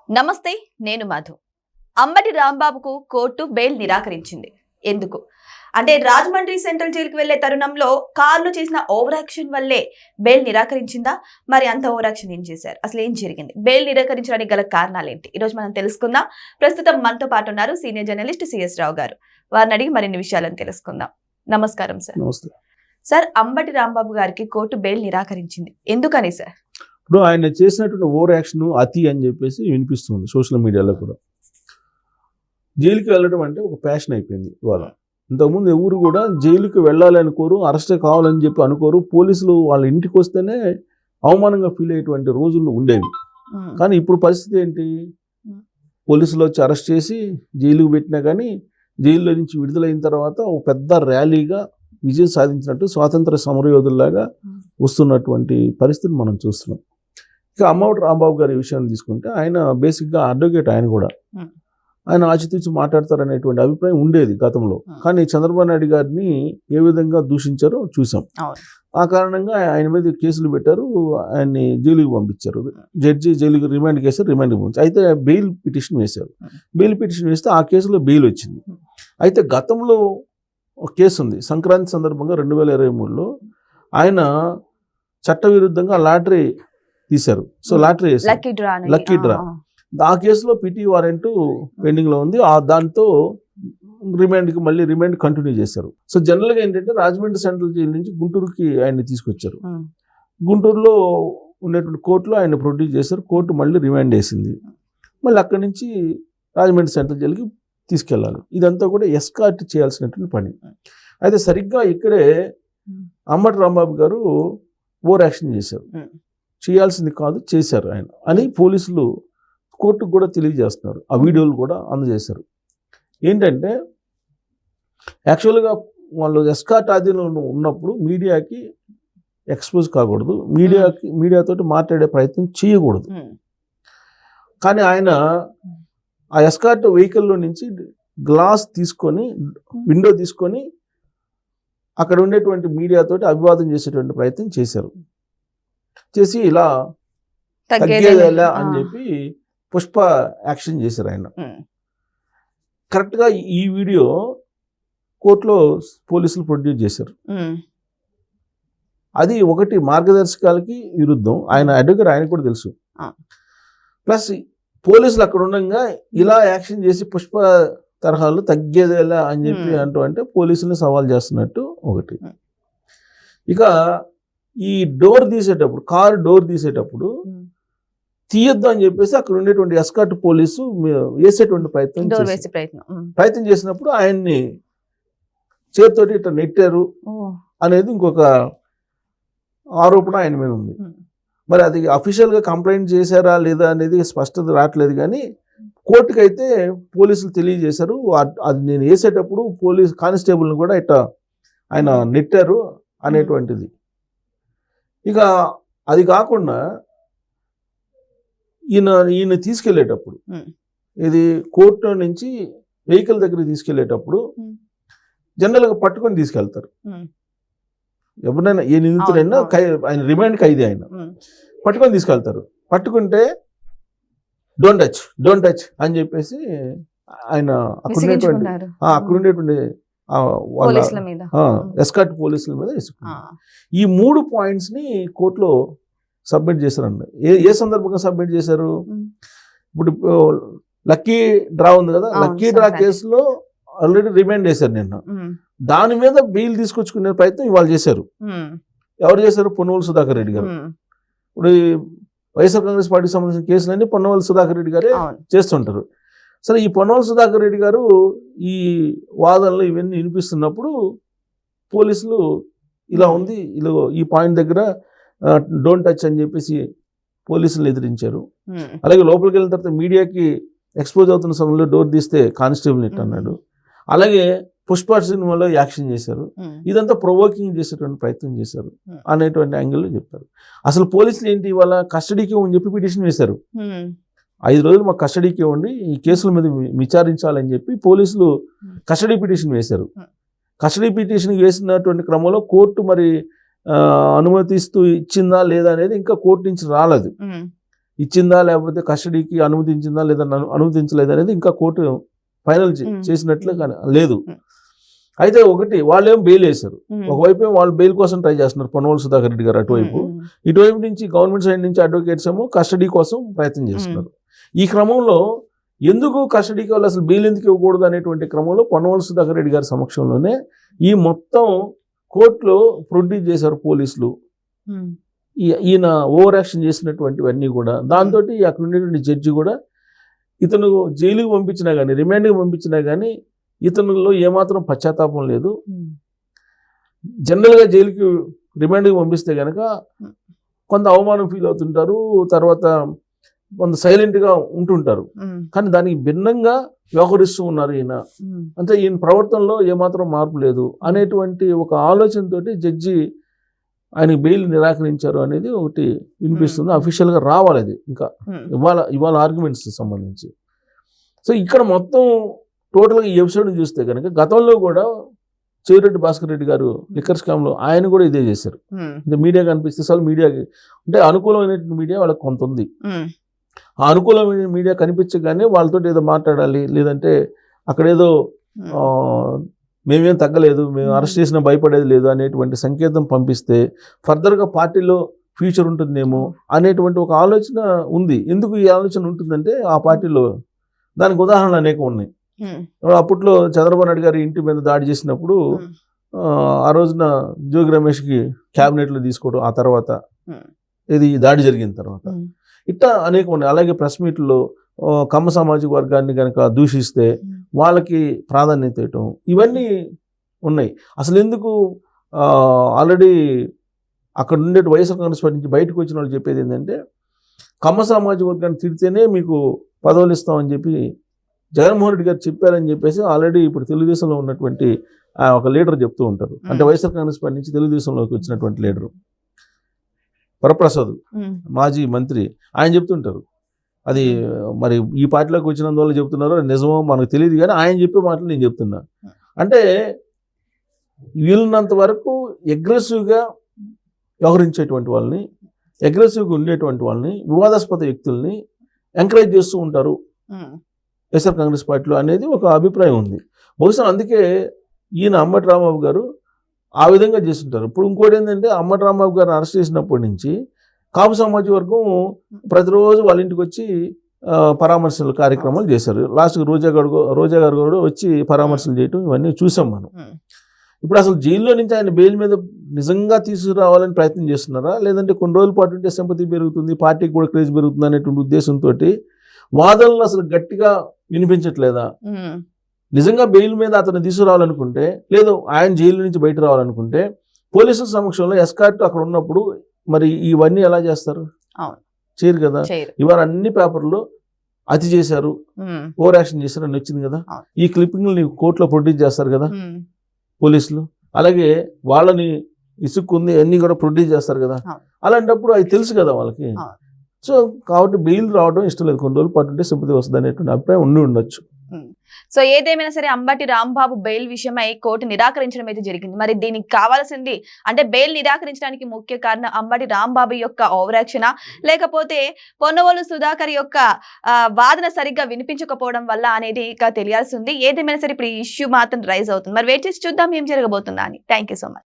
నమస్తే, నేను Madhu. Ambati రాంబాబుకు court bail నిరాకరించింది. ఎందుకు అంటే రాజమండ్రి సెంట్రల్ జైలుకు వెళ్లే తరుణంలో కార్లు చేసిన ఓవర్ యాక్షన్ వల్లే బెయిల్ నిరాకరించిందా? మరి అంత ఓవర్ యాక్షన్ ఏం చేశారు? అసలు ఏం జరిగింది? బెయిల్ నిరాకరించడానికి గల కారణాలు ఏంటి? ఈ రోజు మనం తెలుసుకుందాం. ప్రస్తుతం మనతో పాటు ఉన్నారు సీనియర్ జర్నలిస్ట్ సిఎస్ రావు గారు. వారిని అడిగి మరిన్ని విషయాలను తెలుసుకుందాం. నమస్కారం సార్. నమస్తే సార్, అంబటి రాంబాబు గారికి కోర్టు బెయిల్ నిరాకరించింది. ఎందుకని సార్? ఇప్పుడు ఆయన చేసినటువంటి ఓవర్ యాక్షన్ అతి అని చెప్పేసి వినిపిస్తుంది సోషల్ మీడియాలో కూడా. జైలుకి వెళ్ళడం అంటే ఒక ప్యాషన్ అయిపోయింది ఇవాళ. ఇంతకుముందు ఎవరు కూడా జైలుకి వెళ్ళాలి అనుకోరు, అరెస్ట్ కావాలని చెప్పి అనుకోరు. పోలీసులు వాళ్ళ ఇంటికి వస్తేనే అవమానంగా ఫీల్ అయ్యేటువంటి రోజులు ఉండేవి. కానీ ఇప్పుడు పరిస్థితి ఏంటి? పోలీసులు వచ్చి అరెస్ట్ చేసి జైలుకి పెట్టినా కానీ జైల్లో నుంచి విడుదలైన తర్వాత ఒక పెద్ద ర్యాలీగా విజయం సాధించినట్టు స్వాతంత్ర సమరయోధుల్లాగా వస్తున్నటువంటి పరిస్థితిని మనం చూస్తున్నాం. ఇక అంబటి రాంబాబు గారి విషయాన్ని తీసుకుంటే ఆయన బేసిక్గా అడ్వకేట్. ఆయన కూడా ఆయన ఆచితూచి మాట్లాడతారనేటువంటి అభిప్రాయం ఉండేది గతంలో. కానీ చంద్రబాబు నాయుడు గారిని ఏ విధంగా దూషించారో చూసాం. ఆ కారణంగా ఆయన మీద కేసులు పెట్టారు, ఆయన్ని జైలుకి పంపించారు. జడ్జి జైలుకి రిమాండ్కి వేశారు, రిమాండ్కి పంపించారు. అయితే బెయిల్ పిటిషన్ వేశారు. బెయిల్ పిటిషన్ వేస్తే ఆ కేసులో బెయిల్ వచ్చింది. అయితే గతంలో ఒక కేసు ఉంది, సంక్రాంతి సందర్భంగా 2023లో ఆయన చట్టవిరుద్ధంగా లాటరీ తీశారు. So lottery lucky draw. ఆ కేసులో పిటి వారెంట్ పెండింగ్లో ఉంది. దాంతో రిమాండ్ కంటిన్యూ చేశారు. సో జనరల్గా ఏంటంటే రాజమండ్రి సెంట్రల్ జైలు నుంచి గుంటూరుకి ఆయన్ని తీసుకొచ్చారు. గుంటూరులో ఉండేటువంటి కోర్టులో ఆయన ప్రొడ్యూస్ చేశారు. కోర్టు మళ్ళీ రిమాండ్ వేసింది. మళ్ళీ అక్కడి నుంచి రాజమండ్రి సెంట్రల్ జైలుకి తీసుకెళ్ళాలి. ఇదంతా కూడా ఎస్కార్ట్ చేయాల్సినటువంటి పని. అయితే సరిగ్గా ఇక్కడే అంబటి రాంబాబు గారు ఓవర్ యాక్షన్ చేశారు. చేయాల్సింది కాదు, చేశారు ఆయన అని పోలీసులు కోర్టుకు కూడా తెలియజేస్తున్నారు. ఆ వీడియోలు కూడా అందజేశారు. ఏంటంటే యాక్చువల్గా వాళ్ళు ఎస్కార్ట్ ఆధీనంలో ఉన్నప్పుడు మీడియాకి ఎక్స్పోజ్ కాకూడదు, మీడియాతోటి మాట్లాడే ప్రయత్నం చేయకూడదు. కానీ ఆయన ఆ ఎస్కార్ట్ వెహికల్లో నుంచి గ్లాస్ తీసుకొని, విండో తీసుకొని అక్కడ ఉండేటువంటి మీడియాతోటి అభివాదం చేసేటువంటి ప్రయత్నం చేశారు. చేసి ఇలా తగ్గేదేలా అని చెప్పి పుష్ప యాక్షన్ చేశారు ఆయన. కరెక్ట్గా ఈ వీడియో కోర్టులో పోలీసులు ప్రొడ్యూస్ చేశారు. అది ఒకటి మార్గదర్శకాలకి విరుద్ధం. ఆయన అడ్వకేట్, ఆయన కూడా తెలుసు. ప్లస్ పోలీసులు అక్కడ ఉండగా ఇలా యాక్షన్ చేసి పుష్ప తరహాలు తగ్గేదేలా అని చెప్పి అంటే పోలీసుల్ని సవాల్ చేస్తున్నట్టు ఒకటి. ఇక ఈ డోర్ తీసేటప్పుడు, కారు డోర్ తీసేటప్పుడు తీయొద్దు అని చెప్పేసి అక్కడ ఉండేటువంటి ఎస్కార్ట్ పోలీసు వేసేటువంటి ప్రయత్నం చేసినప్పుడు ఆయన్ని చేతితోటి ఇట్లా నెట్టారు అనేది ఇంకొక ఆరోపణ ఆయన మీద ఉంది. మరి అది అఫీషియల్గా కంప్లైంట్ చేశారా లేదా అనేది స్పష్టత రావట్లేదు. కానీ కోర్టుకు అయితే పోలీసులు తెలియజేశారు, అది నేను వేసేటప్పుడు పోలీస్ కానిస్టేబుల్ని కూడా ఇట్లా ఆయన నెట్టారు అనేటువంటిది. ఇక అది కాకుండా ఈయన తీసుకెళ్లేటప్పుడు, ఇది కోర్టు నుంచి వెహికల్ దగ్గరికి తీసుకెళ్లేటప్పుడు జనరల్గా పట్టుకొని తీసుకెళ్తారు. ఎవరైనా ఏ నిందితుడైనా ఆయన రిమాండ్ ఖైదీ ఆయన పట్టుకొని తీసుకెళ్తారు. పట్టుకుంటే డోంట్ టచ్ అని చెప్పేసి ఆయన అక్కడ ఉండేటువంటి ఎస్కార్ట్ పోలీసుల మీద వేసుకున్నారు. ఈ 3 పాయింట్స్ని కోర్టులో సబ్మిట్ చేశారండి. ఏ సందర్భంగా సబ్మిట్ చేశారు? ఇప్పుడు లక్కీ డ్రా ఉంది కదా, లక్కీ డ్రా కేసులో ఆల్రెడీ రిమాండ్ వేశారు నిన్న. దాని మీద బెయిల్ తీసుకొచ్చుకునే ప్రయత్నం ఇవాళ చేశారు. ఎవరు చేశారు? పొన్నవోలు సుధాకర్ రెడ్డి గారు. ఇప్పుడు వైఎస్ఆర్ కాంగ్రెస్ పార్టీకి సంబంధించిన కేసులన్నీ పొన్నవోలు సుధాకర్ రెడ్డి గారే చేస్తుంటారు. సరే, ఈ పొన్నవోలు సుధాకర్ రెడ్డి గారు ఈ వాదనలు ఇవన్నీ వినిపిస్తున్నప్పుడు పోలీసులు ఇలా ఉంది, ఇలా ఈ పాయింట్ దగ్గర డోంట్ టచ్ అని చెప్పేసి పోలీసులు ఎదిరించారు. అలాగే లోపలికి వెళ్ళిన తర్వాత మీడియాకి ఎక్స్పోజ్ అవుతున్న సమయంలో డోర్ తీస్తే కానిస్టేబుల్ నెట్ అన్నాడు. అలాగే పుష్ప సినిమాలో యాక్షన్ చేశారు. ఇదంతా ప్రొవోకింగ్ చేసేటువంటి ప్రయత్నం చేశారు అనేటువంటి యాంగిల్లో చెప్పారు. అసలు పోలీసులు ఏంటి, ఇవాళ కస్టడీకి అని చెప్పి పిటిషన్ వేశారు. 5 రోజులు మాకు కస్టడీకి ఇవ్వండి, ఈ కేసుల మీద విచారించాలని చెప్పి పోలీసులు కస్టడీ పిటిషన్ వేశారు. కస్టడీ పిటిషన్ వేసినటువంటి క్రమంలో కోర్టు మరి అనుమతిస్తూ ఇచ్చిందా లేదా అనేది ఇంకా కోర్టు నుంచి రాలేదు. ఇచ్చిందా లేకపోతే కస్టడీకి అనుమతించిందా లేదా అనుమతించలేదా అనేది ఇంకా కోర్టు ఫైనల్ చేసినట్లు లేదు. అయితే ఒకటి వాళ్ళేమో బెయిల్ వేశారు, ఒకవైపు వాళ్ళు బెయిల్ కోసం ట్రై చేస్తున్నారు పొన్నవోలు సుధాకర్ రెడ్డి గారు అటువైపు, ఇటువైపు నుంచి గవర్నమెంట్ సైడ్ నుంచి అడ్వకేట్స్ ఏమో కస్టడీ కోసం ప్రయత్నం చేస్తున్నారు. ఈ క్రమంలో ఎందుకు కస్టడీకి వాళ్ళు అసలు బెయిల్ ఎందుకు ఇవ్వకూడదు అనేటువంటి క్రమంలో పొన్నవోలు సుధాకర్ రెడ్డి గారి సమక్షంలోనే ఈ మొత్తం కోర్టులో ప్రొడ్యూస్ చేశారు పోలీసులు. ఈయన ఓవర్ యాక్షన్ చేసినటువంటివన్నీ కూడా. దాంతో అక్కడ ఉండేటువంటి జడ్జి కూడా ఇతను జైలుకి పంపించినా కానీ రిమాండ్కి పంపించినా కానీ ఇతనులో ఏమాత్రం పశ్చాత్తాపం లేదు. జనరల్గా జైలుకి రిమాండ్కి పంపిస్తే కనుక కొంత అవమానం ఫీల్ అవుతుంటారు, తర్వాత కొంత సైలెంట్గా ఉంటుంటారు. కానీ దానికి భిన్నంగా వ్యవహరిస్తూ ఉన్నారు ఈయన. అంటే ఈయన ప్రవర్తనలో ఏమాత్రం మార్పు లేదు అనేటువంటి ఒక ఆలోచనతో జడ్జి ఆయన బెయిల్ నిరాకరించారు అనేది ఒకటి వినిపిస్తుంది. అఫీషియల్గా రావాలి అది ఇంకా ఇవాళ ఆర్గ్యుమెంట్స్ సంబంధించి. సో ఇక్కడ మొత్తం టోటల్గా ఈ ఎపిసోడ్ని చూస్తే కనుక గతంలో కూడా చెవిరెడ్డి భాస్కర్ రెడ్డి గారు లిక్కర్ స్కామ్లో ఆయన కూడా ఇదే చేశారు. అంటే మీడియా కనిపిస్తే అసలు మీడియాకి అంటే అనుకూలమైనటువంటి మీడియా వాళ్ళకి కొంత ఉంది. ఆ అనుకూలమైన మీడియా కనిపించగానే వాళ్ళతో ఏదో మాట్లాడాలి, లేదంటే అక్కడేదో మేమేం తగ్గలేదు, మేము అరెస్ట్ చేసినా భయపడేది లేదు అనేటువంటి సంకేతం పంపిస్తే ఫర్దర్గా పార్టీలో ఫ్యూచర్ ఉంటుందేమో అనేటువంటి ఒక ఆలోచన ఉంది. ఎందుకు ఈ ఆలోచన ఉంటుందంటే ఆ పార్టీలో దానికి ఉదాహరణలు అనేక ఉన్నాయి. అప్పట్లో చంద్రబాబు నాయుడు గారి ఇంటి మీద దాడి చేసినప్పుడు ఆ రోజున జోగి రమేష్కి క్యాబినెట్లో తీసుకోవడం, ఆ తర్వాత ఇది దాడి జరిగిన తర్వాత ఇట్లా అనేక ఉన్నాయి. అలాగే ప్రెస్ మీట్లో కమ్మ సామాజిక వర్గాన్ని కనుక దూషిస్తే వాళ్ళకి ప్రాధాన్యత ఇవ్వటం, ఇవన్నీ ఉన్నాయి. అసలు ఎందుకు ఆల్రెడీ అక్కడ ఉండే వైఎస్ఆర్ కాంగ్రెస్ పార్టీ నుంచి బయటకు వచ్చిన వాళ్ళు చెప్పేది ఏంటంటే కమ్మ సామాజిక వర్గాన్ని తిడితేనే మీకు పదవులు ఇస్తామని చెప్పి జగన్మోహన్ రెడ్డి గారు చెప్పారని చెప్పేసి ఆల్రెడీ ఇప్పుడు తెలుగుదేశంలో ఉన్నటువంటి ఒక లీడర్ చెప్తూ ఉంటారు. అంటే వైఎస్ఆర్ కాంగ్రెస్ పార్టీ నుంచి తెలుగుదేశంలోకి వచ్చినటువంటి లీడరు వరప్రసాద్, మాజీ మంత్రి, ఆయన చెప్తుంటారు. అది మరి ఈ పార్టీలోకి వచ్చినందువల్ల చెప్తున్నారో నిజమో మనకు తెలియదు, కానీ ఆయన చెప్పే మాటలు నేను చెప్తున్నా. అంటే వీళ్ళనంత వరకు అగ్రెసివ్గా వ్యవహరించేటువంటి వాళ్ళని, అగ్రెసివ్గా ఉండేటువంటి వాళ్ళని, వివాదాస్పద వ్యక్తుల్ని ఎంకరేజ్ చేస్తూ ఉంటారు వైఎస్ఆర్ కాంగ్రెస్ పార్టీలో అనేది ఒక అభిప్రాయం ఉంది. బహుశా అందుకే ఈయన అంబటి రాంబాబు గారు ఆ విధంగా చేస్తుంటారు. ఇప్పుడు ఇంకోటి ఏంటంటే అంబటి రాంబాబు గారిని అరెస్ట్ చేసినప్పటి నుంచి కాపు సామాజిక వర్గం ప్రతిరోజు వాళ్ళ ఇంటికి వచ్చి పరామర్శల కార్యక్రమాలు చేశారు. లాస్ట్కి రోజా గారు కూడా వచ్చి పరామర్శలు చేయటం ఇవన్నీ చూసాం మనం. ఇప్పుడు అసలు జైల్లో నుంచి ఆయన బెయిల్ మీద నిజంగా తీసుకురావాలని ప్రయత్నం చేస్తున్నారా, లేదంటే కొన్ని రోజుల పాటు ఉంటే సింపతి పెరుగుతుంది, పార్టీకి కూడా క్రేజ్ పెరుగుతుంది అనేటువంటి ఉద్దేశంతో వాదనలు అసలు గట్టిగా వినిపించట్లేదా? నిజంగా బెయిల్ మీద అతను తీసుకురావాలనుకుంటే, లేదు ఆయన జైలు నుంచి బయట రావాలనుకుంటే పోలీసుల సమక్షంలో ఎస్కార్ట్ అక్కడ ఉన్నప్పుడు మరి ఇవన్నీ ఎలా చేస్తారు? చేయరు కదా. ఇవాళ అన్ని పేపర్లో అతి చేశారు, ఓవర్ యాక్షన్ చేశారు అని వచ్చింది కదా. ఈ క్లిప్పింగ్లు కోర్టులో ప్రొడ్యూస్ చేస్తారు కదా పోలీసులు. అలాగే వాళ్ళని ఇసుక్కుంది అన్ని కూడా ప్రొడ్యూస్ చేస్తారు కదా. అలాంటప్పుడు అది తెలుసు కదా వాళ్ళకి. సో కాబట్టి బెయిల్ రావడం ఇష్టం లేదు, కొన్ని రోజులు పాటు ఉంటే సింపతి వస్తుంది అనేటువంటి అభిప్రాయం ఉండొచ్చు. సో ఏదేమైనా సరే అంబటి రాంబాబు బెయిల్ విషయమై కోర్టు నిరాకరించడం అయితే జరిగింది. మరి దీనికి కావాల్సింది అంటే బెయిల్ నిరాకరించడానికి ముఖ్య కారణం అంబటి రాంబాబు యొక్క ఓవర్ యాక్షనా, లేకపోతే పొన్నవోలు సుధాకర్ యొక్క వాదన సరిగ్గా వినిపించకపోవడం వల్ల అనేది ఇక తెలియాల్సి ఉంది. ఏదేమైనా సరే ఇప్పుడు ఈ ఇష్యూ మాత్రం రైజ్ అవుతుంది. మరి వెయిట్ చేసి చూద్దాం ఏం జరగబోతుందా అని. Thank you so much.